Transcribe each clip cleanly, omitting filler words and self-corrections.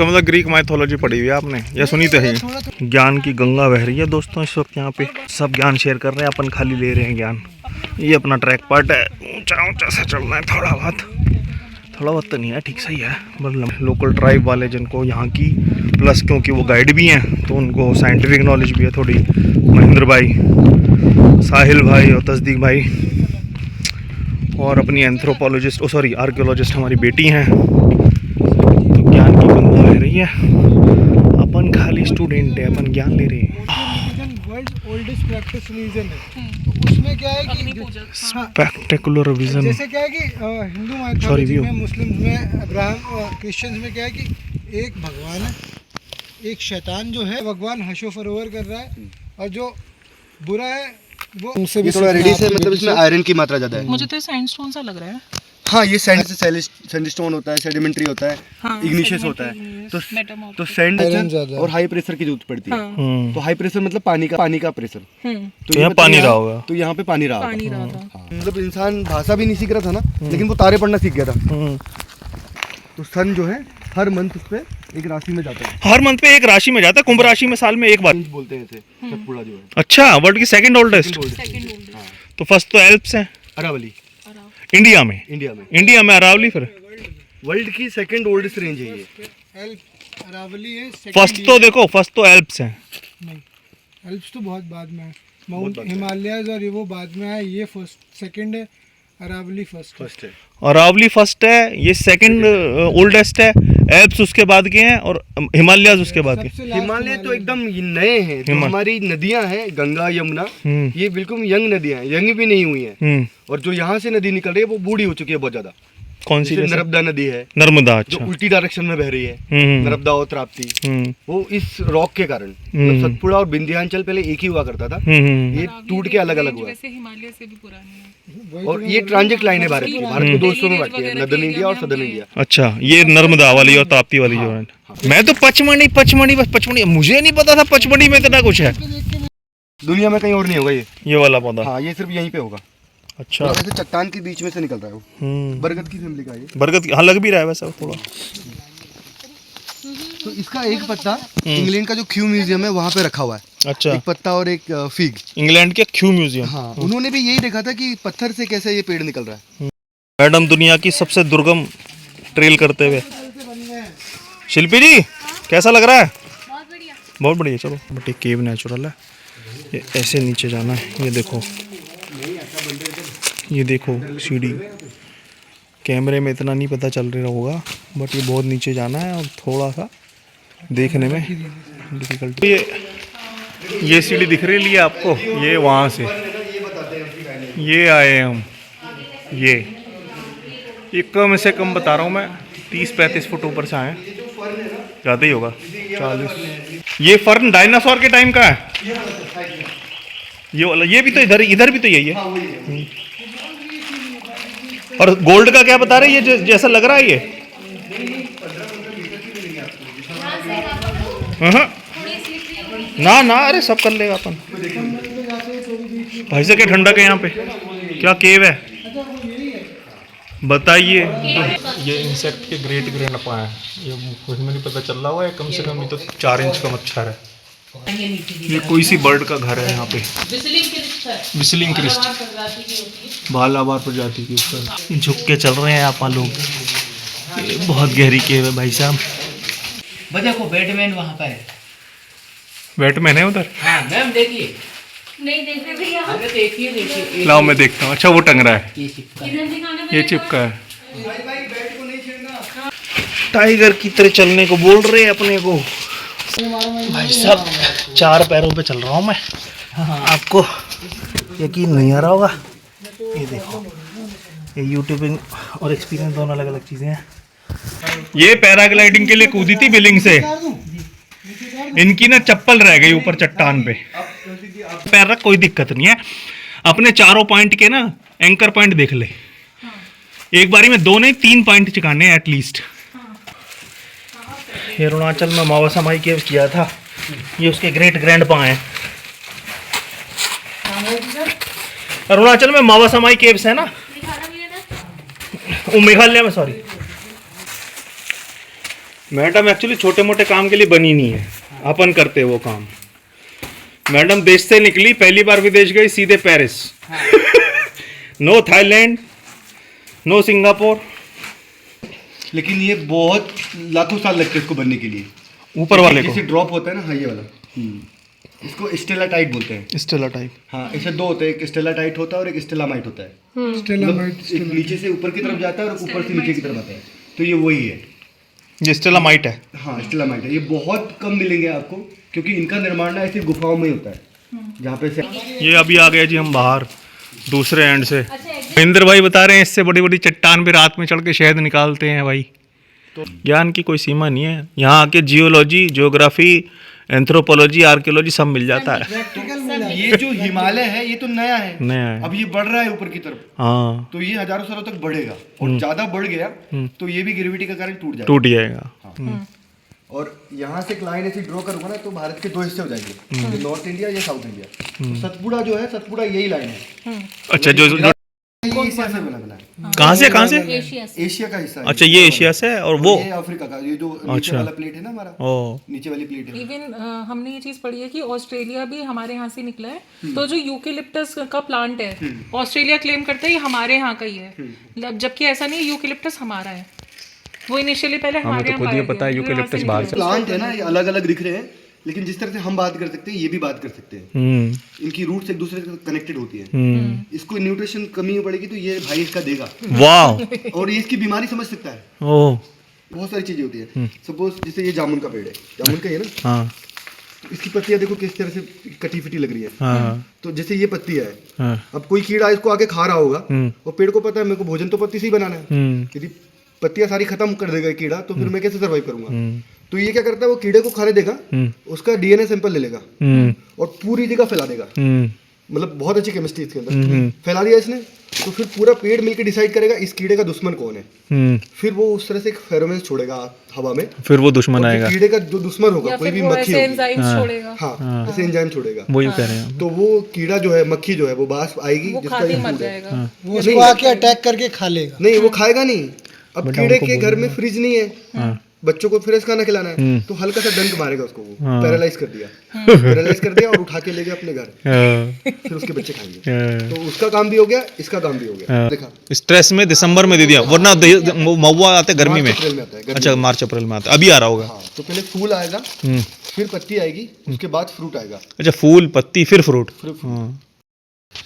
मतलब Greek mythology पढ़ी हुई है आपने या सुनी तो है? ज्ञान की गंगा बह रही है दोस्तों इस वक्त यहाँ पे। सब ज्ञान शेयर कर रहे हैं, अपन खाली ले रहे हैं ज्ञान। ये अपना ट्रैक पार्ट है, ऊंचा ऊंचा सा चलना है। थोड़ा बहुत तो नहीं है, ठीक सही है। मतलब लोकल ट्राइब वाले जिनको यहाँ की, प्लस क्योंकि वो गाइड भी हैं तो उनको साइंटिफिक नॉलेज भी है थोड़ी। महेंद्र भाई, साहिल भाई और तस्दीक भाई और अपनी एंथ्रोपोलॉजिस्ट आर्कियोलॉजिस्ट हमारी बेटी हैं। तो ज्ञान की गंगा बह रही है, अपन खाली स्टूडेंट है, अपन ज्ञान ले रहे हैं। वर्ल्ड ओल्डेस्ट प्रैक्टिस रिलीजन है, तो उसमें क्या है कि स्पेक्टेकुलर विजन, जैसे क्या है कि हिंदू माइथोलॉजी में, मुस्लिम में, अब्राहम क्रिश्चियंस में क्या है कि एक भगवान है, एक शैतान जो है भगवान हशो फरोवर कर रहा है, और जो बुरा है वो उनसे भी थोड़ा रेडी से, मतलब इसमें आयरन की मात्रा ज्यादा है। मुझे तो सैंडस्टोन सा लग रहा है। हाँ, ये सैंडस्टोन होता है, सेडिमेंट्री होता है, हाँ, इग्निशियस होता है। तो सैंड और हाई प्रेशर की जरूरत पड़ती है। हाँ। तो हाई प्रेशर मतलब पानी का प्रेशर। तो यहाँ पानी रहा होगा, तो यहाँ पे पानी रहा होगा। मतलब इंसान भाषा भी नहीं सीख रहा था ना, लेकिन वो तारे पढ़ना सीख गया था। तो सन जो है हर मंथ उस पे एक राशि में जाता है। हर मंथ पे एक राशि में जाता है, कुंभ राशि में साल में एक बार बोलते हैं इसे, सतपुड़ा जो है। अच्छा, वर्ल्ड की सेकंड ओल्डेस्ट। तो फर्स्ट तो एल्प्स है, अरावली। इंडिया में अरावली। फिर वर्ल्ड की सेकंड ओल्डेस्ट रेंज है ये। अरावली है। फर्स्ट तो देखो, फर्स्ट तो एल्प्स है। नहीं, एल्प्स तो बहुत बाद में है। माउंट हिमालयाज और ये वो बाद में है। ये फर्स्ट, सेकंड है, अरावली फर्स्ट है। अरावली फर्स्ट है, ये सेकंड ओल्डेस्ट है। एल्प्स उसके बाद के हैं और हिमालयाज उसके बाद के। हिमालय तो एकदम नए हैं। जो हमारी नदियां हैं, गंगा यमुना, ये बिल्कुल यंग नदियां हैं, यंग भी नहीं हुई हैं। और जो यहाँ से नदी निकल रही है वो बूढ़ी हो चुकी है बहुत ज्यादा। कौन सी? नर्मदा नदी है। नर्मदा, अच्छा, जो उल्टी डायरेक्शन में बह रही है, नर्मदा और ताप्ती। वो इस रॉक के कारण, सतपुड़ा और विंध्याचल पहले एक ही हुआ करता था, ये टूट के अलग अलग हुआ। हिमालय से भी पुरानी है। और ये ट्रांजिट लाइन है भारत की। भारत को दो हिस्सों में बांटती है, नदर्न इंडिया और सदर्न इंडिया। अच्छा, ये नर्मदा वाली और ताप्ती वाली जो है। मैं तो पचमढ़ी, मुझे नहीं पता था पचमढ़ी में इतना कुछ है। दुनिया में कहीं और नहीं होगा ये वाला पौधा। हाँ, ये सिर्फ यहीं पे होगा। अच्छा, ऐसे चट्टान के बीच में से निकल रहा है वो। बरगद की फैमिली का ये। बरगद, हाँ, लग भी रहा है वैसा थोड़ा। तो इसका एक पत्ता इंग्लैंड का जो क्यू म्यूजियम है वहाँ पे रखा हुआ है। अच्छा, एक पत्ता और एक फिग। इंग्लैंड के क्यू म्यूजियम। हाँ, उन्होंने भी यही देखा था कि पत्थर से कैसे ये पेड़ निकल रहा है। मैडम दुनिया की सबसे दुर्गम ट्रेल करते हुए। शिल्पी जी, कैसा लग रहा है? बहुत बढ़िया। चलो, बट ये केव नेचुरल है, ये ऐसे नीचे जाना है। ये देखो सीढ़ी। कैमरे में इतना नहीं पता चल रहा होगा, बट ये बहुत नीचे जाना है और थोड़ा सा देखने में डिफिकल्ट। ये सीढ़ी दिख रही है आपको, ये वहाँ से ये आए हम। ये कम से कम बता रहा हूँ मैं, 30-35 फुट ऊपर से आए। ज़्यादा ही होगा, 40। ये फर्न डायनासोर के टाइम का है। ये वाला, ये भी तो इधर भी तो यही है। और गोल्ड का क्या बता रहे हैं? ये जैसा लग रहा है ये। ना, अरे सब कर लेगा अपन। भाई से क्या ठंडक है यहाँ पे? क्या केव है बताइए। ये इंसेक्ट के ग्रेट ग्रैंडपा है। ये मुझे नहीं पता चल रहा हुआ है, कम से कम ये तो 4 इंच का मच्छर है। ये कोई सी बर्ड का घर है यहाँ पे। विस्लिंग क्रिस्ट, भालाबार प्रजाति के ऊपर झुक के चल रहे हैं आप लोग। ये बहुत गहरी केव है भाई साहब। देखो बैटमैन वहाँ पर है। बैटमैन है उधर? हाँ मैम, देखिए। नहीं देख रहे भैया। अरे देखिए। लाओ मैं देखता हूँ। अच्छा, वो टंग रहा है, ये चिपका है। टाइगर की तरह चलने को बोल रहे हैं अपने को भाई साहब। 4 पैरों पे चल रहा हूँ मैं, आपको यकीन नहीं आ रहा होगा। ये देखो, ये यूट्यूबिंग और एक्सपीरियंस दोनों अलग अलग चीज़ें हैं। ये पैराग्लाइडिंग के लिए कूदी थी बिलिंग से, इनकी ना चप्पल रह गई ऊपर चट्टान पे। पैर रख, कोई दिक्कत नहीं है। अपने चारों पॉइंट के ना एंकर पॉइंट देख ले। एक बारी में 2 नहीं 3 पॉइंट चिकाने हैं एटलीस्ट। ये अरुणाचल में मावा समाई केव किया था, ये उसके ग्रेट ग्रैंडपा हैं। अरुणाचल में मावा समाई केव्स है ना, वो मेघालय में, सॉरी। मैडम एक्चुअली छोटे मोटे काम के लिए बनी नहीं है, अपन करते हैं वो काम। मैडम देश से निकली, पहली बार विदेश गई, सीधे Paris. No Thailand, no Singapore. लेकिन ये बहुत लाखों साल लगते हैं इसको बनने के लिए। ऊपर वाले को जैसे ड्रॉप होता है ना, हाँ ये वाला, इसको स्टेलाटाइट बोलते हैं। स्टेलाटाइट। हाँ, ऐसे दो होते हैं, एक स्टेलाटाइट होता है और एक स्टेलामाइट होता है। मतलब एक नीचे से ऊपर की तरफ जाता है और ऊपर से नीचे की तरफ आता है, तो ये वही है। ये स्टेलामाइट है। हाँ, स्टेलामाइट है। ये बहुत कम मिलेंगे आपको, क्योंकि इनका निर्माण ना ऐसी गुफाओं में ही होता है, जहाँ पे से। ये अभी आ गए जी हम बाहर दूसरे एंड से। महेंद्र भाई बता रहे हैं इससे बड़ी बड़ी चट्टान पे रात में चढ़ के शहद निकालते हैं भाई। तो ज्ञान की कोई सीमा नहीं है, यहाँ आके जियोलॉजी, ज्योग्राफी, एंथ्रोपोलॉजी, आर्कियोलॉजी सब मिल जाता है। ये जो हिमालय है ये तो नया है, नया है। अब ये बढ़ रहा है ऊपर की तरफ, हाँ, तो ये हजारों सालों तक बढ़ेगा, और ज्यादा बढ़ गया तो ये भी ग्रेविटी के कारण टूट जाएगा। टूट जाएगा। और यहाँ से एक लाइन ऐसी ड्रॉ करूंगा ना, तो भारत के दो हिस्से हो जाएंगे, ये नॉर्थ इंडिया, ये साउथ इंडिया। तो सतपुड़ा जो है, सतपुड़ा यही लाइन है। अच्छा, जो ये एशिया से बना है। कहाँ से एशिया का हिस्सा है। अच्छा, ये एशिया से, और वो ये अफ्रीका का, ये जो नीचे वाला प्लेट है ना हमारा, ओ, नीचे वाली प्लेट है। इवन हमने ये चीज पढ़ी है कि ऑस्ट्रेलिया भी हमारे यहाँ से निकला है। तो जो यूकेलिप्टस का प्लांट है, ऑस्ट्रेलिया क्लेम करता है ये हमारे यहाँ का ही है, जबकि ऐसा नहीं है, यूकेलिप्टस हमारा है। वो इनिशियली पहले हमारे यहाँ पाया पता है गया, यूकेलिप्टस फिर बाहर यहाँ से। प्लांट है ना, ये अलग अलग दिख रहे हैं, लेकिन जिस तरह से हम बात कर सकते हैं ये भी बात कर सकते हैं। इनकी रूट्स एक दूसरे से कनेक्टेड होती है। इसको न्यूट्रिशन कमी पड़ेगी तो ये भाई इसका देगा, वाह। और ये इसकी बीमारी समझ सकता है। ओ, बहुत सारी चीजें होती है। सपोज जैसे ये जामुन का पेड़ है, जामुन का ही है ना, हाँ इसकी पत्तियां देखो किस तरह से कटी फिटी लग रही है। हाँ तो जैसे ये पत्ती है, हाँ। अब कोई कीड़ा इसको आके खा रहा होगा, और पेड़ को पता है मेरे को भोजन तो पत्ती से ही बनाना है। यदि पत्तियां सारी खत्म कर देगा कीड़ा, तो फिर मैं कैसे सर्वाइव करूंगा? तो ये क्या करता है, वो कीड़े को खाने देगा, उसका डीएनए सैंपल ले लेगा और पूरी जगह फैला देगा। मतलब बहुत अच्छी केमिस्ट्री इसके अंदर। फैला दिया इसने, तो फिर पूरा पेड़ मिलकर डिसाइड करेगा इस कीड़े का दुश्मन कौन है। फिर वो उस तरह से एक फेरोमोन छोड़ेगा हवा में, फिर वो दुश्मन आएगा। कीड़े का जो दुश्मन होगा, कोई भी मक्खी होगी, एंजाइम्स छोड़ेगा। हाँ, ऐसे एंजाइम छोड़ेगा। वही कह रहे हैं। तो वो कीड़ा जो है, मक्खी जो है, वो बास आएगी वो जिसका खा के ये मर food है। जाएगा। वो उसको आके अटैक करके खा लेगा। नहीं, वो खाएगा नहीं। अब कीड़े के घर में फ्रिज नहीं है, बच्चों को फ्रेश खाना खिलाना है, तो हल्का सा डंक मारेगा उसको, वो पैरालाइज कर दिया, पैरालाइज कर दिया और उठा के ले गया अपने घर, फिर उसके बच्चे खाएंगे। तो उसका काम भी हो गया, इसका काम भी हो गया। देखा, स्ट्रेस में दिसंबर में दे दिया, वरना महुआ आते गर्मी में। अप्रैल में आता है। अच्छा, मार्च अप्रैल में आता है, अभी आ रहा होगा। हाँ, तो पहले फूल आएगा, फिर पत्ती आएगी, उसके बाद फ्रूट आएगा। अच्छा, फूल, पत्ती, फिर फ्रूट।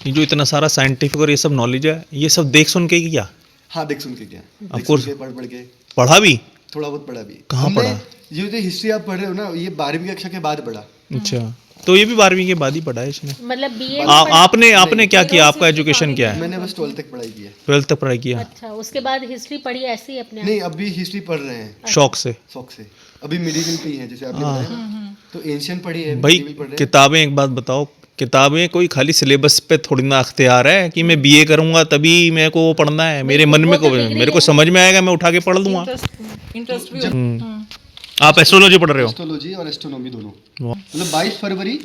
ये जो इतना सारा साइंटिफिक और ये सब नॉलेज है, ये सब देख सुन के किया? हाँ, देख सुन के क्या, Of course. पढ़ के, पढ़ा भी? थोड़ा बहुत पढ़ा भी। कहाँ हमने- पढ़ा? ये जो हिस्ट्री आप पढ़ रहे हो ना, ये 12वीं कक्षा के बाद पढ़ा। अच्छा, तो ये भी 12वीं के बाद ही पढ़ा है इसने। मतलब बीए आपने क्या किया? आपका एजुकेशन क्या है? मैंने बस 12th तक पढ़ाई की है। 12th तक पढ़ाई किया? अच्छा, उसके बाद हिस्ट्री पढ़ी ऐसे ही अपने आप? नहीं, अभी हिस्ट्री पढ़ रहे हैं शौक से? शौक से। अभी मिडिवल पे ही है, जैसे आपने बताया ना, तो एंशियंट पढ़ी है, भाई medieval पढ़ रहे हैं। किताबें, एक बात बताओ, किताबें कोई खाली सिलेबस पे थोड़ी ना अख्तियार है कि मैं बीए करूंगा तभी मेरे को वो पढ़ना है। मेरे मन में को मेरे को समझ में आएगा, मैं उठा के पढ़ लूंगा। इंटरेस्ट भी होता है। आप एस्ट्रोलॉजी पढ़ रहे हो? एस्ट्रोलॉजी और एस्ट्रोनॉमी दोनों। मतलब 22 फरवरी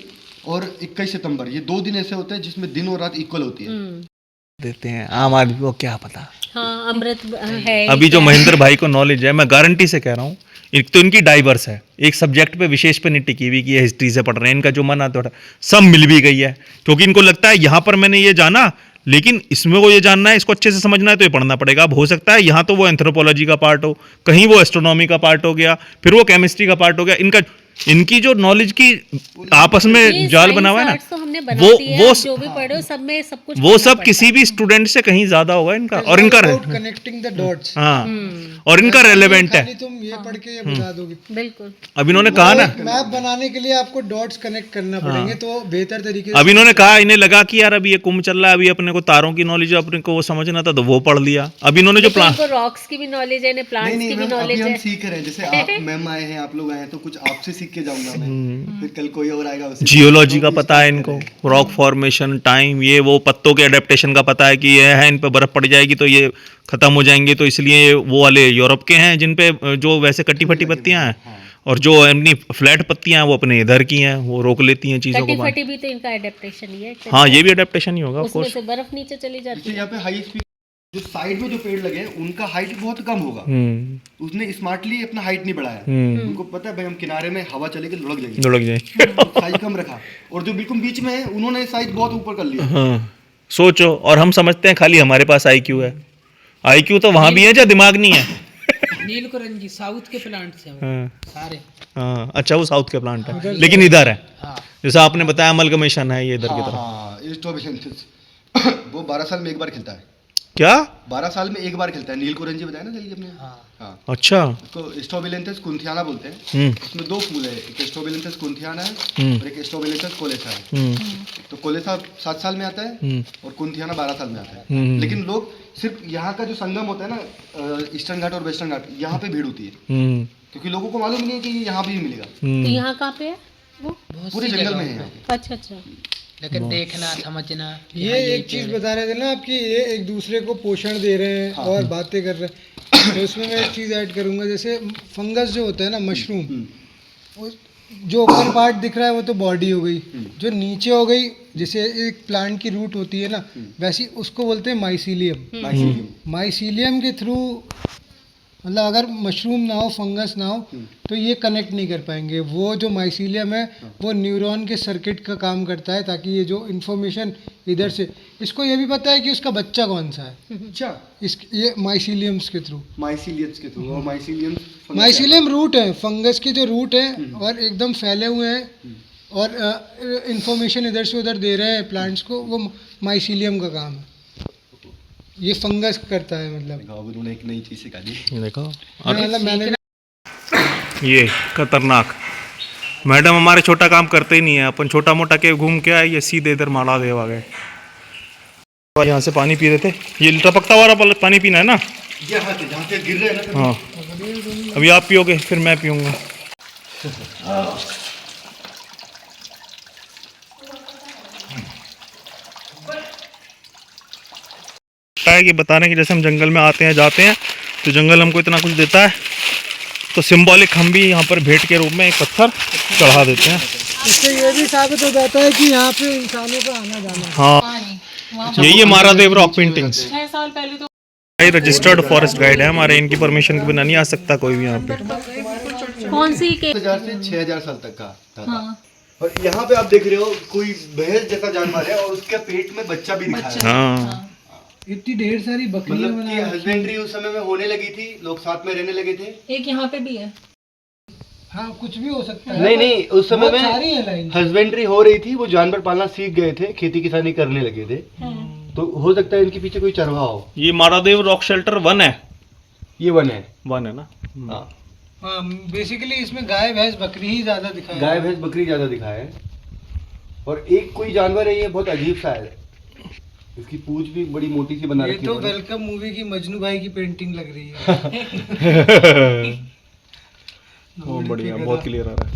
और 21 सितंबर, ये 2 दिन ऐसे होते हैं जिसमें दिन और रात इक्वल होती है। देते हैं, आम आदमी को क्या पता। हाँ, अमृत है। अभी जो महेंद्र भाई को नॉलेज है, मैं गारंटी से कह रहा हूँ, एक तो इनकी डाइवर्स है, एक सब्जेक्ट पे विशेष पे नहीं टिकी हुई कि ये हिस्ट्री से पढ़ रहे हैं। इनका जो मन आता है सब मिल भी गई है, क्योंकि इनको लगता है यहाँ पर मैंने ये जाना, लेकिन इसमें वो ये जानना है, इसको अच्छे से समझना है तो ये पढ़ना पड़ेगा। अब हो सकता है यहाँ तो वो एंथ्रोपोलॉजी का पार्ट हो, कहीं वो एस्ट्रोनॉमी का पार्ट हो गया, फिर वो केमिस्ट्री का पार्ट हो गया। इनकी जो नॉलेज की आपस में जाल बना हुआ है ना, तो हमने बना दिया, वो जो भी पढ़ो सब में सब कुछ वो सब किसी भी स्टूडेंट से कहीं ज्यादा होगा इनका। और इनका कनेक्टिंग द डॉट्स। हाँ, और इनका रेलेवेंट है। तुम ये पढ़ के ये बता दोगे। बिल्कुल। अब इन्होंने कहा ना, मैप बनाने के लिए आपको डॉट्स कनेक्ट करना पड़ेंगे, तो बेहतर तरीके से। अब इन्होंने कहा, इन्हें लगा कि यार अभी ये कुंभ चल रहा है, अभी अपने को तारों की नॉलेज है, अपने को वो समझना था, तो वो पढ़ लिया। अब इन्होंने जो प्लान, रॉक्स की भी नॉलेज है, प्लांट्स की भी मैम, नॉलेज अभी है। हम सीख रहे हैं। जैसे आप मैम आए हैं, आप लोग आए हैं, तो कुछ आपसे सीख के जाऊंगा मैं, फिर कल कोई और आएगा, उससे जियोलॉजी का पता है इनको, रॉक फॉर्मेशन, टाइम, ये वो पत्तों के एडेप्टेशन का पता है कि ये है, इन पे बर्फ पड़ जाएगी तो ये खत्म हो जाएंगे, तो इसलिए वो वाले यूरोप के हैं जिन पे जो वैसे कटी फटी पत्तियां हैं, और जो अपनी फ्लैट पत्तियां हैं वो अपने इधर की हैं, वो रोक लेती हैं चीजों को। कटी फटी भी तो इनका एडेप्टेशन ही है। हाँ, ये भी एडेप्टेशन ही होगा, ऑफ उसमें कोर्स। से बर्फ नीचे चली जाती है। यहाँ पे हाई स्पीड जो साइड में जो पेड़ लगे हैं उनका हाइट बहुत कम होगा। उसने स्मार्टली अपना हाइट नहीं बढ़ाया। उनको पता है भाई हम किनारे में हवा चलेगी लुढ़क जाएगी, लुढ़क जाए। साइज कम रखा। और जो बिल्कुल बीच में है उन्होंने साइज बहुत ऊपर कर लिया। हाँ सोचो, और हम समझते हैं खाली हमारे पास IQ है। IQ तो वहां भी है जहाँ दिमाग नहीं है। नीलकरंजी साउथ के प्लांट्स हैं वो, हाँ सारे। हाँ अच्छा, वो साउथ के प्लांट है लेकिन इधर है। जैसा आपने बताया अमलगमेशन है ये इधर की तरफ। हाँ स्ट्रोबिलेंसिस वो 12 साल में एक बार खिलता है। क्या 12 साल में एक बार खिलता है। नीलकुरंजी बताया ना जल्दी अपने। हाँ अच्छा। उसको स्ट्रोबिलेंसिस कुंथियाना बोलते हैं। इसमें 2 फूल है, एक स्ट्रोबिलेंसिस कुंथियाना है और एक स्ट्रोबिलेंसिस कोलेसा है। तो कोलेसा 7 साल में आता है और कुंथियाना 12 साल में आता है। लेकिन लोग सिर्फ यहाँ का जो संगम होता है ना, ईस्टर्न घाट और वेस्टर्न घाट, यहाँ पे भीड़ होती है क्योंकि लोगों को मालूम नहीं है कि ये यहाँ भी मिलेगा। तो यहाँ कहाँ पे है वो? पूरे जंगल में है यहाँ पे। अच्छा अच्छा। लेकिन देखना समझना ये एक चीज बता रहे थे ना आपकी, ये एक दूसरे को पोषण दे रहे हैं और बातें कर रहे हैं। तो इसमें मैं एक चीज ऐड करूंगा, जैसे फंगस जो होता है ना, मशरूम, जो ऊपर पार्ट दिख रहा है वो तो बॉडी हो गई, जो नीचे हो गई जैसे एक प्लांट की रूट होती है ना, वैसी उसको बोलते हैं माइसीलियम। माइसीलियम के थ्रू मतलब अगर मशरूम ना हो, फंगस ना हो, तो ये कनेक्ट नहीं कर पाएंगे। वो जो माइसीलियम है वो न्यूरॉन के सर्किट का काम करता है, ताकि ये जो इन्फॉर्मेशन इधर से, इसको ये भी पता है कि उसका बच्चा कौन सा है। अच्छा, ये माइसीलियम्स के थ्रू, माइसीलियम्स के थ्रू। और माइसीलियम रूट है, फंगस के जो रूट है और एकदम फैले हुए हैं और इन्फॉर्मेशन इधर से उधर दे रहे हैं प्लांट्स को, वो माइसीलियम का काम है। ये फंगस करता है मतलब। उन्होंने एक नई चीज सिखा दी। देखो मतलब मैंने ये खतरनाक मैडम हमारे छोटा काम करते ही नहीं है। अपन छोटा मोटा के घूम के आए, ये सीधे इधर माला देव आ गए। यहाँ से पानी पी रहे थे, ये टपकता हुआ पानी पीना है ना। जहाँ से गिर रहे हैं ना। हाँ अभी आप पियोगे फिर मैं पीऊँगा। है कि बताने की जैसे हम जंगल में आते हैं जाते हैं तो जंगल हमको इतना कुछ देता है, तो सिंबॉलिक हम भी यहाँ पर भेंट के रूप में एक पत्थर चढ़ा देते हैं। इससे ये भी साबित हो जाता है कि यहाँ पे इंसानों का आना जाना। हाँ यही है मारादेव रॉक पेंटिंग्स। 6 साल पहले तो रजिस्टर्ड फॉरेस्ट गाइड है हमारे, इनकी परमिशन के बिना नहीं आ सकता कोई भी यहाँ पे। कौन सी के? 1000 से 6000 साल तक का था। और यहाँ पे आप देख रहे हो कोई भैंस जैसा जानवर है और उसके पेट में बच्चा भी दिखा है। हाँ इतनी ढेर सारी बकरियां मतलब कि हस्बेंड्री उस समय में होने लगी थी, लोग साथ में रहने लगे थे। एक यहाँ पे भी है। हाँ कुछ भी हो सकता है। नहीं उस समय में सारी है लाइन। हस्बेंड्री हो रही थी, वो जानवर पालना सीख गए थे, खेती किसानी करने लगे थे। तो हो सकता है इनके पीछे कोई चरवाहा हो। ये मारादेव रॉक शेल्टर 1 है। ये 1 है। 1 है ना। हाँ बेसिकली इसमें गाय भैंस बकरी ही ज्यादा दिखाया। गाय भैंस बकरी ज्यादा दिखा है। और एक कोई जानवर है, ये बहुत अजीब सा है, इसकी पूंछ भी बड़ी मोटी सी बना रखी है। ये तो वेलकम मूवी की मजनू भाई की पेंटिंग लग रही है। वो बढ़िया, बहुत क्लियर आ रहा है।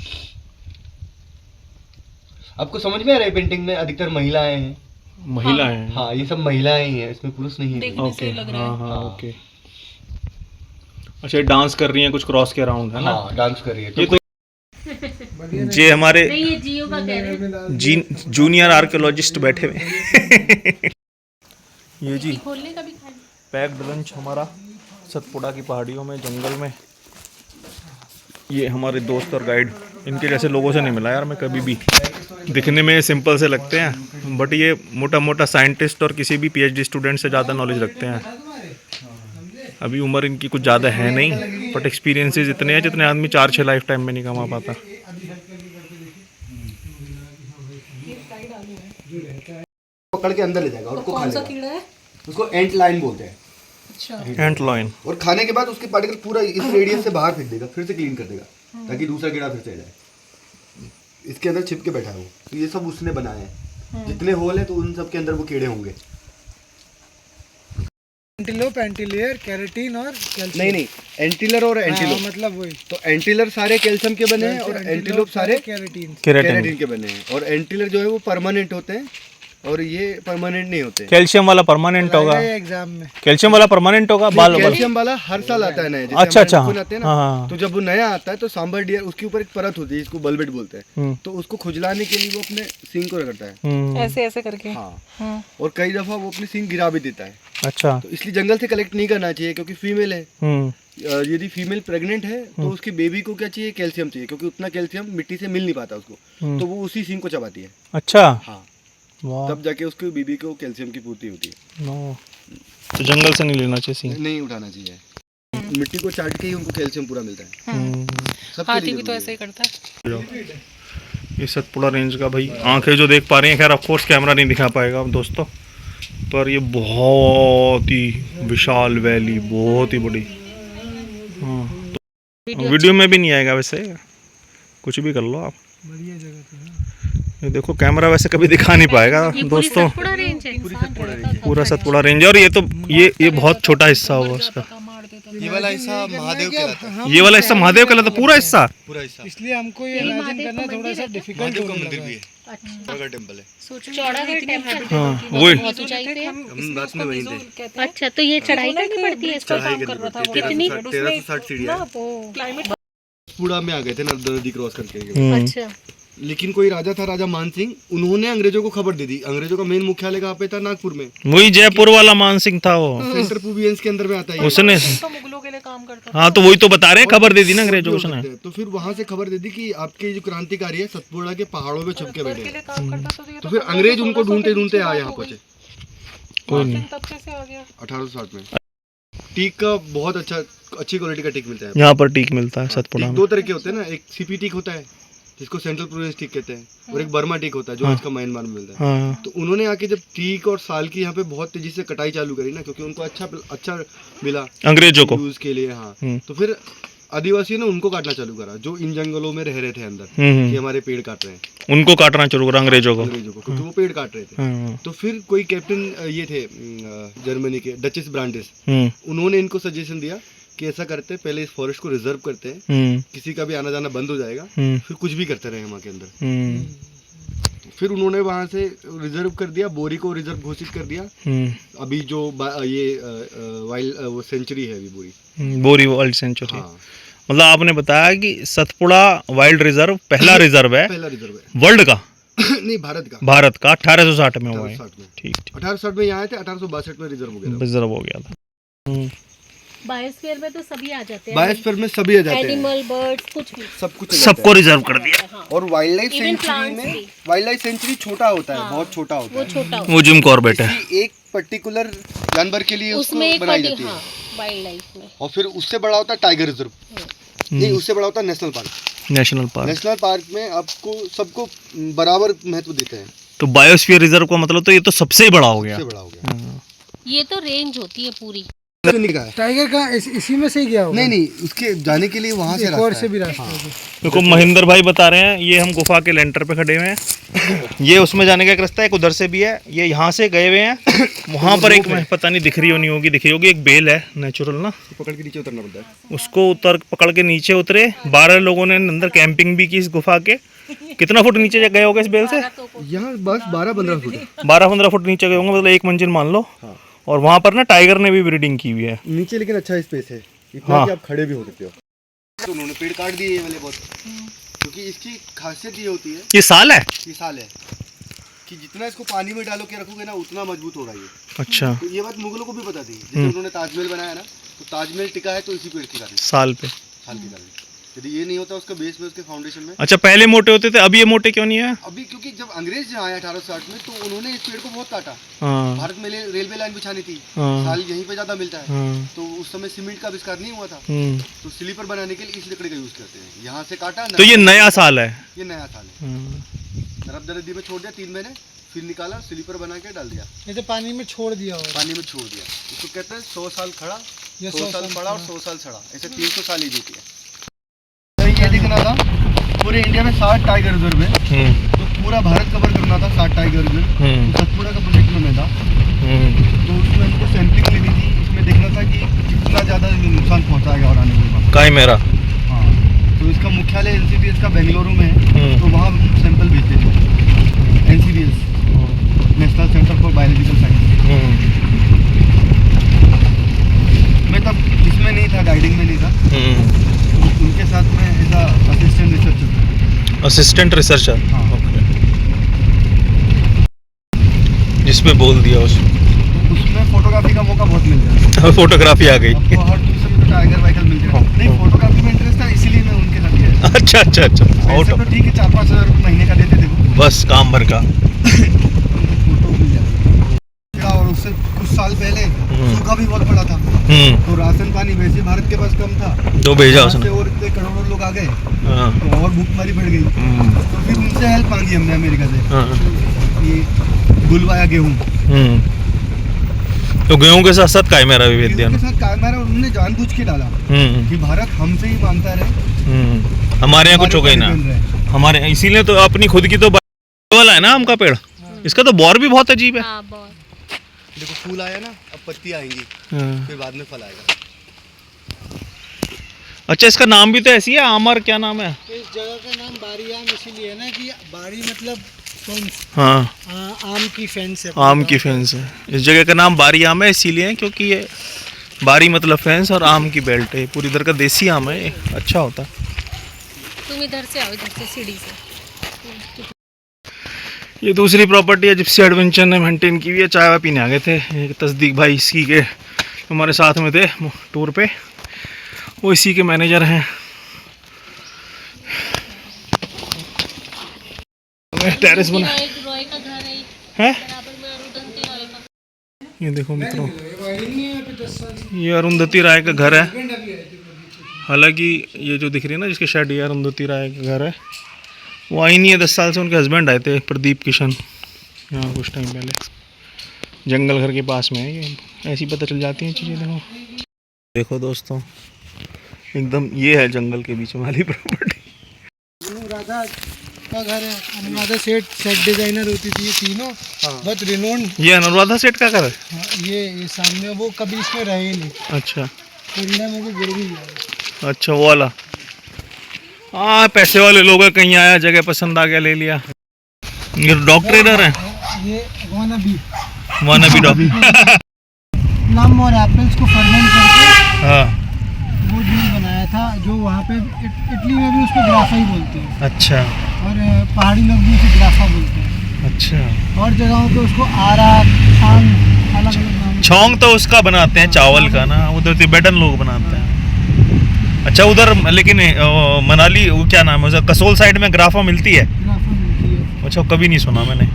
आपको समझ में आ रहा है पेंटिंग में अधिकतर महिलाएं हैं। महिलाएं हैं। हाँ ये सब महिलाएं ही हैं, इसमें पुरुष नहीं है। देखने से लग रहा है। हाँ ओके। अच्छा ये डांस कर रही हैं कुछ क्रॉस के अराउंड है ना। हाँ डांस कर रही है। ये तो ये हमारे नहीं ये जियो का कह रहे हैं। जूनियर आर्कियोलॉजिस्ट बैठे हुए। ये जी खोलने का भी खाना। पैक्ड लंच हमारा सतपुड़ा की पहाड़ियों में जंगल में। ये हमारे दोस्त और गाइड, इनके जैसे लोगों से नहीं मिला यार मैं कभी भी। दिखने में सिंपल से लगते हैं बट ये मोटा मोटा साइंटिस्ट और किसी भी PhD स्टूडेंट से ज़्यादा नॉलेज रखते हैं। अभी उम्र इनकी कुछ ज़्यादा है नहीं बट एक्सपीरियंसेस इतने हैं जितने आदमी 4-6 लाइफ टाइम में नहीं कमा पाता। पकड़ के अंदर ले जाएगा और उसको खा कौन सा लेगा। कीड़ा है? उसको एंट लाइन बोलते हैं। अच्छा एंट लॉइन। और खाने के बाद उसके पार्टिकल पूरा इस रेडियस से बाहर फेंक देगा, फिर से क्लीन कर देगा ताकि दूसरा कीड़ा फिर से आ जाए। इसके अंदर छिप के बैठा है वो। तो ये सब उसने बनाए हैं। जितने होल है तो उन सब के अंदर वो कीड़े होंगे। एंटीलोप, एंटीलेयर, कैरेटीन और कैल्शियम। नहीं एंटीलर और एंटीलोप। मतलब वही तो एंटीलर सारे कैल्शियम के बने हैं और एंटीलोप सारे कैरेटीन। केराटिन के बने हैं। और एंटीलर जो है वो परमानेंट होते हैं और ये परमानेंट नहीं होते। कैल्शियम वाला परमानेंट होगा, एग्जाम में कैल्शियम वाला परमानेंट होगा, बाल कैल्शियम वाला हर साल आता है नया, जैसे अच्छा, हमारे अच्छा, नाखून आते हैं हाँ, ना, हाँ। तो जब वो नया आता है तो सांबर डियर उसके ऊपर एक परत होती है, इसको बल्बेट बोलते हैं, तो उसको खुजलाने के लिए वो अपने सींग को रगड़ता है। ऐसे ऐसे करके। हाँ, और कई दफा वो अपनी सींग गिरा भी देता है। अच्छा। तो इसलिए जंगल से कलेक्ट नहीं करना चाहिए, क्योंकि फीमेल है। यदि फीमेल प्रेग्नेंट है तो उसकी बेबी को क्या चाहिए, कैल्शियम चाहिए, क्योंकि उतना कैल्शियम मिट्टी से मिल नहीं पाता उसको, तो वो उसी सींग को चबाती है। अच्छा, हाँ, वाह, तब जाके उसकी बेबी को कैल्शियम की पूर्ति होती है। तो जंगल से नहीं लेना चाहिए सींग। नहीं उठाना चाहिए, मिट्टी को चाट के ही उनको कैल्शियम पूरा मिलता है। सबके हाथी लिए भी तो जरूरी ऐसे ही करता है। ये सतपुड़ा रेंज का भाई आंखें जो देख पा रही हैं, खैर ऑफ कोर्स कैमरा नहीं दिखा पाएगा अब दोस्तों, पर ये बहुत ही विशाल वैली, बहुत ही बड़ी। हाँ, तो वीडियो में भी नहीं आएगा वैसे, कुछ भी कर लो आप। बढ़िया जगह तो है। ये देखो कैमरा वैसे कभी दिखा नहीं पाएगा ये पूरी दोस्तों, सतपुड़ा रेंज है। पूरा सतपुड़ा रेंज। और ये तो ये बहुत छोटा हिस्सा होगा उसका। ये वाला हिस्सा महादेव कहलाता है। ये वाला हिस्सा महादेव कहलाता है, पूरा हिस्सा। पूरा हिस्सा इसलिए हमको ये इमेजिन करना थोड़ा सा डिफिकल्ट महादेव का होने मंदिर लगा भी है। है, बड़ा टेम्पल है। चौड़ागढ़ टेम्पल हाँ, वही। बहुत ऊंचाई पे है। हम रात में वहीं थे। अच्छा, तो ये चढ़ाई करनी पड़ती है इसको? चढ़ाई करनी पड़ती है, कितनी? 1360 सीढ़ियाँ हैं। क्लाइमेट पूरा में आ गए थे नर्मदा नदी क्रॉस करके। अच्छा, लेकिन कोई राजा था, राजा मान सिंह, उन्होंने अंग्रेजों को खबर दे दी। अंग्रेजों का मेन मुख्यालय कहाँ पे था, नागपुर में। वही जयपुर वाला मान सिंह था वो, सेंटर प्रोविंस के अंदर में आता है। उसने। तो मुगलों के लिए काम करता हाँ, तो वही तो बता रहे हैं, खबर दे दी ना अंग्रेजों को उसने। तो फिर वहां से खबर दे दी कि आपके जो क्रांतिकारी है सतपुड़ा के पहाड़ों में छुप के बैठे के हैं। लिए काम करता था। तो फिर अंग्रेज उनको ढूंढते ढूंढते आए यहाँ पहुंचे कोई नहीं, तब कैसे आ गया? 1860 में। टीक का बहुत अच्छी क्वालिटी का टीक मिलता है। यहाँ पर टीक मिलता है सतपुड़ा टीक में। दो तरह के होते हैं ना, एक सीपी टीक होता है जिसको सेंट्रल प्रोविंस टीक कहते हैं, और एक बर्मा टीक होता है जो आज का म्यांमार में मिलता है। हाँ, तो उन्होंने आके जब टीक और साल की यहाँ पे बहुत तेजी से कटाई चालू करी ना, क्योंकि उनको अच्छा मिला अंग्रेजों को। यूज के लिए। हाँ, तो फिर आदिवासी ने उनको काटना चालू करा, जो इन जंगलों में रह रहे थे अंदर, कि हमारे पेड़ काट रहे हैं। उनको काटना शुरू करा अंग्रेजों को, क्योंकि वो पेड़ काट रहे थे। हाँ, तो फिर कोई कैप्टन ये थे जर्मनी के, डचेस ब्रांडिस, उन्होंने इनको सजेशन दिया कि ऐसा करते हैं, पहले इस फॉरेस्ट को रिजर्व करते हैं, किसी का भी आना जाना बंद हो जाएगा, फिर कुछ भी करते रहे वहाँ के अंदर। फिर उन्होंने वहाँ से रिजर्व कर दिया, बोरी को रिजर्व घोषित कर दिया। अभी जो ये वाइल्ड वो सेंचुरी है अभी बोरी वर्ल्ड सेंचुरी। हाँ, मतलब आपने बताया कि सतपुड़ा वाइल्ड रिजर्व पहला रिजर्व है, पहला रिजर्व है वर्ल्ड का नहीं, भारत का। भारत का 1860 में हुआ है। 1860 में। ठीक, 1860 में यहाँ आए थे, 1862 में रिजर्व हो गया था। रिजर्व हो गया था। बायोस्फीयर में तो सभी आ जाते हैं। बायोस्फीयर में सभी आ जाते हैं, एनिमल, बर्ड्स, कुछ भी। सब कुछ आ जाता सबको रिजर्व कर दिया। हाँ, है। और wild life Even sanctuary plants में, भी। वाइल्ड लाइफ सेंचुरी छोटा होता है, बहुत छोटा होता वो है। छोटा होता वो जिम कॉर्बेट है। किसी एक पर्टिकुलर जानवर के लिए है। उसको उसमें एक बनाई जाती हाँ, है। वाइल्ड लाइफ में। और फिर उससे बड़ा होता है टाइगर रिजर्व, नहीं उससे बड़ा होता है national park. National park. National park में आपको सबको बराबर महत्व देते हैं। तो बायोस्फीयर रिजर्व का मतलब तो ये तो सबसे ही बड़ा हो गया। सबसे बड़ा हो गया। ये तो रेंज होती है पूरी। टाइगर का इसी में से ही गया होगा? नहीं, उसके जाने के लिए वहाँ से एक और रास्ता से है। भी रास्ता है। देखो महेंद्र भाई बता रहे हैं, ये हम गुफा के लेंटर पे खड़े हुए हैं। ये उसमें जाने का एक रास्ता है, एक उधर से भी है। ये यहाँ से गए हुए हैं, वहाँ पर एक पता नहीं दिख रही होगी, दिख रही होगी, एक बेल है नेचुरल ना, पकड़ के नीचे उतरना पड़ता है। उसको पकड़ के नीचे उतरे। 12 लोगों ने अंदर कैंपिंग भी की इस गुफा के। कितना फुट नीचे गए होंगे इस बेल से? यहाँ बस 12-15 फुट है। 12-15 फुट नीचे गए होंगे, मतलब एक मंजिल मान लो। और वहाँ पर ना टाइगर ने भी ब्रीडिंग की हुई है नीचे, लेकिन अच्छा स्पेस है इतना हाँ। कि आप खड़े भी हो सकते हो। तो उन्होंने पेड़ काट दिए ये वाले बहुत, क्योंकि इसकी खासियत ये होती है, ये साल है। ये साल है कि जितना इसको पानी में डालो के रखोगे ना, उतना मजबूत होगा ये। अच्छा, तो ये बात मुगलों को भी पता थी। जैसे उन्होंने ताजमहल बनाया ना, तो ताजमहल टिका है तो इसी पेड़ के कारण, साल पे। साल के कारण। यदि ये नहीं होता उसका बेस में, उसके फाउंडेशन में। अच्छा, पहले मोटे होते थे, अब ये मोटे क्यों नहीं है? अभी क्योंकि जब अंग्रेज आए 1860 में, तो उन्होंने इस पेड़ को बहुत काटा। हाँ, भारत में रेलवे लाइन बिछानी थी, हाँ। साल यहीं पे ज्यादा मिलता है। हाँ, तो उस समय सीमेंट का आविष्कार नहीं हुआ था, तो स्लीपर बनाने के लिए इस लकड़ी का यूज करते हैं। यहाँ से काटा तो ये नया साल है। ये नया साल है। नर्मदा नदी में छोड़ दिया 3 महीने, फिर निकाला, स्लीपर बना के डाल दिया, जैसे पानी में छोड़ दिया होगा। पानी में छोड़ दिया। इसको कहते हैं 100 साल खड़ा, या 100 साल पड़ा और 100 साल सड़ा, ऐसे 300 साल ही जीती है। तो ये देखना था, पूरे इंडिया में 60 टाइगर रिजर्व है, तो पूरा भारत कवर करना था 60 टाइगर रिजर्व। तो सतपुड़ा का प्रोजेक्ट में मैं था, तो उसमें हमको सैंपलिंग लेनी थी। इसमें देखना था कि कितना ज़्यादा नुकसान पहुँचाएगा और आने वाले। का मेरा। हाँ, तो इसका मुख्यालय NCBS का बेंगलुरु में है, तो वहाँ सैंपल भेजते थे NCBS। National centre for biological science. मैं तब इसमें नहीं था, गाइडिंग में नहीं था, उनके साथ में as assistant researcher. Assistant researcher, हाँ। जिसमें बोल दिया उसमें फोटोग्राफी का मौका बहुत मिल जाता है। फोटोग्राफी आ गई। आपको हर दूसरे में तो टाइगर वाइकल मिल जाएगा। नहीं, फोटोग्राफी में इंटरेस्ट था, इसीलिए मैं उनके साथ गया। अच्छा अच्छा अच्छा, वैसे तो ठीक है, 4-5 हज़ार रुपये महीने का देते थे वो, बस काम भर का। फोटो मिल जाता। और उससे कुछ साल पहले सूखा भी बहुत पड़ा था, तो राशन पानी वैसे भारत के पास कम था, तो भेजा वहाँ उसने। से और इतने करोड़ों लोग आ गए, हाँ, तो और भूखमरी बढ़ गई। तो फिर उनसे हेल्प मांगी हमने अमेरिका से, हाँ, ये बुलवाया गेहूँ। तो गेहूं के साथ साथ कायमेरा भी भेज दिया उनके ना। साथ कायमारा उन्होंने जानबूझ के डाला कि भारत हमसे ही मांगता रहे, हमारे यहाँ कुछ हो गई ना, बन रहे। हमारे इसीलिए तो अपनी खुद की तो वाला है ना आम का पेड़, इसका तो बौर भी बहुत अजीब है। हाँ बहुत। देखो फूल आया ना, अब पत्ती आएंगी, हाँ। फिर बाद में फल आएगा। अच्छा, इसका नाम भी तो ऐसी है, आमर क्या नाम है? तो इस जगह का नाम बारी आम इसीलिए है ना कि बारी मतलब फेंस, हाँ, आम की फेंस है। आम की फेंस है। इस जगह का नाम बारी आम है इसीलिए है क्योंकि ये बारी मतलब फेंस और आम की बेल्ट है, पूरी इधर का देसी आम है ये, अच्छा होता है। तुम इधर से आओ, इधर से सीढ़ी से। ये दूसरी प्रॉपर्टी है जिप्सी एडवेंचर ने मेंटेन की हुई है। चाय वाय पीने आ गए थे, एक तस्दीक भाई इसकी के हमारे साथ में थे टूर पे, वो इसी के मैनेजर हैं। टेरेस बना रॉय का घर है है। बराबर में, अरुंधति रॉय का। ये देखो मित्रों, ये अरुंधति राय का घर है। हालांकि ये जो दिख रही है ना जिसके शेड, ये अरुंधति राय का घर है। वो आई नहीं है, 10 साल से उनके हस्बैंड आए थे प्रदीप किशन यहाँ कुछ टाइम पहले। जंगल घर के पास में है ये, ऐसी पता चल जाती हैं चीज़ें। देखो देखो दोस्तों, एकदम ये है जंगल के बीच में वाली प्रॉपर्टी। अनुराधा का घर है। अनुराधा सेट डिजाइनर होती थी ये तीनों, बहुत रिनोन्ड। ये अनुराधा सेठ का घर है। ये सामने, वो कभी इसमें रहे ही नहीं, अच्छा परिणाम होकर गिर भी गया। अच्छा, वो वाला। हाँ, पैसे वाले लोग हैं, कहीं आया, जगह पसंद आ गया, ले लिया। ये डॉग ट्रेडर है, ये वानाबी वानाबी डॉग। प्लम और एप्पल्स को फर्मेंट करके हाँ, वो जूस बनाया था, जो वहाँ पे इटली में भी उसको ग्राफा ही बोलते हैं, अच्छा और पहाड़ी लोग भी उसे ग्राफा बोलते हैं। अच्छा। और जगहों पे उसको आरा, छांग, अलग अलग नाम। छौंग तो उसका बनाते हैं चावल का ना, उधर तिब्बतन लोग बनाते हैं। अच्छा उधर, लेकिन मनाली वो क्या नाम है उसका, कसोल साइड में ग्राफा मिलती है। ग्राफा मिलती है। अच्छा, कभी नहीं सुना मैंने।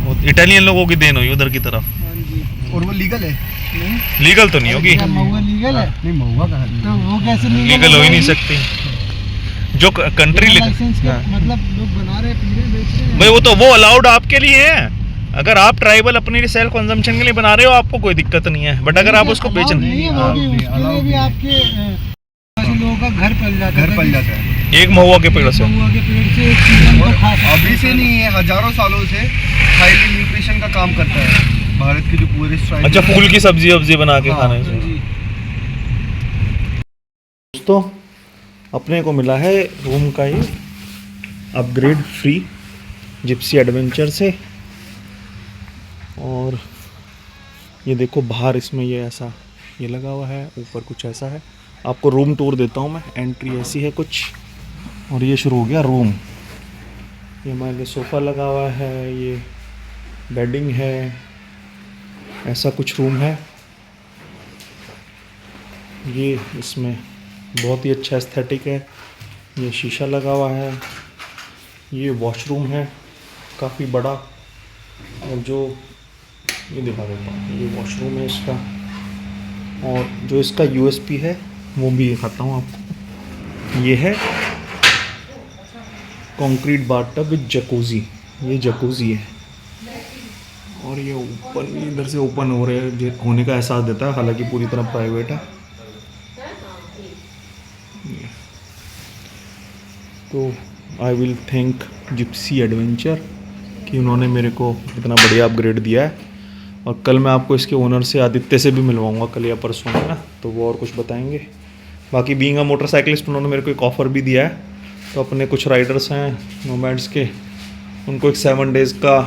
वो इटालियन लोगों की देन हुई उधर की तरफ। हाँ जी। और वो लीगल है? नहीं, लीगल तो नहीं होगी, क्या महुआ लीगल है? नहीं, महुआ कहाँ लीगल? तो वो कैसे लीगल हो ही नहीं सकती जो कंट्री लाइसेंस के, मतलब लोग बना रहे, पी रहे, बेच रहे हैं। भाई, वो तो वो अलाउड आपके लिए है। अगर आप ट्राइबल अपने सेल्फ कंजम्पशन के लिए बना रहे हो, आपको कोई दिक्कत नहीं है, बट अगर आप उसको Allowed बेचना, नहीं है, वो भी उसके लिए भी आपके ऐसे लोगों का घर पल जाता है। घर पल जाता है। एक महुआ के पेड़ से। महुआ के पेड़ से एक सीजन को खा सकते हैं। अभी से नहीं है, हजारों सालों से हाईली न्यूट्रिशन का काम करता है भारत के जो पूरे ट्राइब। अच्छा, फूल की सब्जी वब्जी बना के हाँ, खाने से। जी। दोस्तों, अपने को मिला है रूम का ही अपग्रेड फ्री जिप्सी एडवेंचर से। और ये देखो बाहर इसमें ये ऐसा ये लगा हुआ है, ऊपर कुछ ऐसा है। आपको रूम टूर देता हूँ मैं। एंट्री ऐसी है कुछ, और ये शुरू हो गया रूम। ये हमारे लिए सोफ़ा लगा हुआ है, ये बेडिंग है, ऐसा कुछ रूम है। ये इसमें बहुत ही अच्छा एस्थेटिक है। ये शीशा लगा हुआ है। ये वॉशरूम है काफ़ी बड़ा, और जो ये दिखा देता हूँ, ये वॉशरूम है इसका। और जो इसका यूएसपी है वो भी दिखाता हूँ आपको। ये है कंक्रीट बाथटब विद जकूजी, ये जकूजी है। और ये ओपन, इधर से ओपन हो रहे हैं, होने का एहसास देता है, हालांकि पूरी तरह प्राइवेट है। तो I will thank Gypsy adventure कि उन्होंने मेरे को इतना बढ़िया अपग्रेड दिया है। और कल मैं आपको इसके ओनर से, आदित्य से भी मिलवाऊंगा, कल या परसों में ना, तो वो और कुछ बताएंगे। बाकी बीइंग अ मोटरसाइकिलिस्ट उन्होंने मेरे को एक ऑफ़र भी दिया है। तो अपने कुछ राइडर्स हैं नोमैड्स के, उनको एक 7 डेज़ का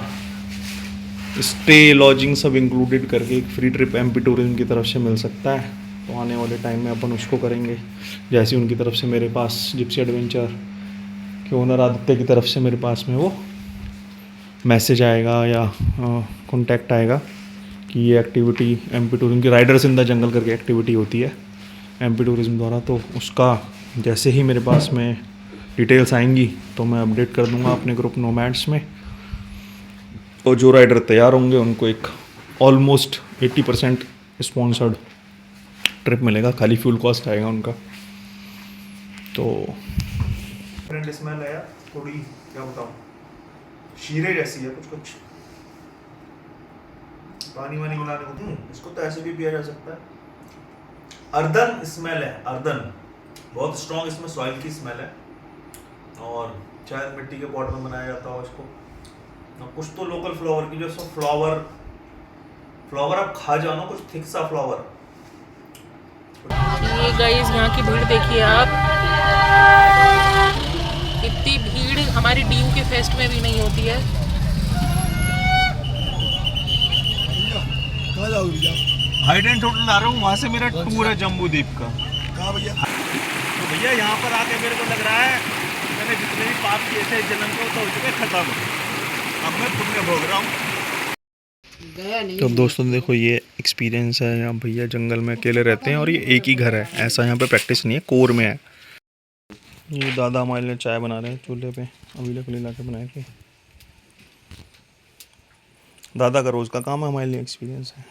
स्टे लॉजिंग सब इंक्लूडेड करके एक फ्री ट्रिप एमपी टूरिज्म की तरफ से मिल सकता है। तो आने वाले टाइम में अपन उसको करेंगे। जैसे उनकी तरफ से मेरे पास जिप्सी एडवेंचर के ओनर आदित्य की तरफ से मेरे पास में वो मैसेज आएगा या कॉन्टैक्ट आएगा कि ये एक्टिविटी एमपी टूरिज्म की राइडर्स इन द जंगल करके एक्टिविटी होती है एमपी टूरिज्म द्वारा, तो उसका जैसे ही मेरे पास में डिटेल्स आएंगी तो मैं अपडेट कर दूंगा अपने ग्रुप नोमैड्स में। और जो राइडर तैयार होंगे उनको एक ऑलमोस्ट 80% स्पॉन्सर्ड ट्रिप मिलेगा, खाली फ्यूल कॉस्ट आएगा उनका। तो फ्रेंड स्मेल है यार, थोड़ी क्या बताऊँ, शीरे जैसी है कुछ पानी वानी मिलाने को। इसको तो ऐसे भी पिया जा सकता है। अर्दन स्मेल है, अर्दन बहुत स्ट्रॉन्ग इसमें सॉइल की स्मेल है और शायद मिट्टी के पॉट में बनाया जाता हो इसको। कुछ तो लोकल फ्लावर की जो सब फ्लावर आप खा जाओ ना, कुछ थिक सा फ्लावर। ये गाइस यहाँ की भीड़ देखिए आप, इतनी भीड़ हमारी डीयू के फेस्ट में भी नहीं होती है। हाइडेंट होटल ला रहा हूँ, वहाँ से मेरा टूर है जम्बू द्वीप का। कहाँ भैया? तो भैया यहाँ पर आके मेरे को लग रहा है मैंने जितने भी पाप किए थे जन्म को तो हो चुके खत्म, अब मैं पुण्य भोग रहा हूँ। तो दोस्तों देखो ये एक्सपीरियंस है, यहाँ भैया जंगल में अकेले रहते हैं और ये एक ही घर है, ऐसा यहाँ पे प्रैक्टिस नहीं है, कोर में है। ये दादा हमारे लिए चाय बना रहे हैं चूल्हे पे, अभी लकड़ी ला के बनाए थे। दादा का रोज़ का काम है, हमारे लिए एक्सपीरियंस है।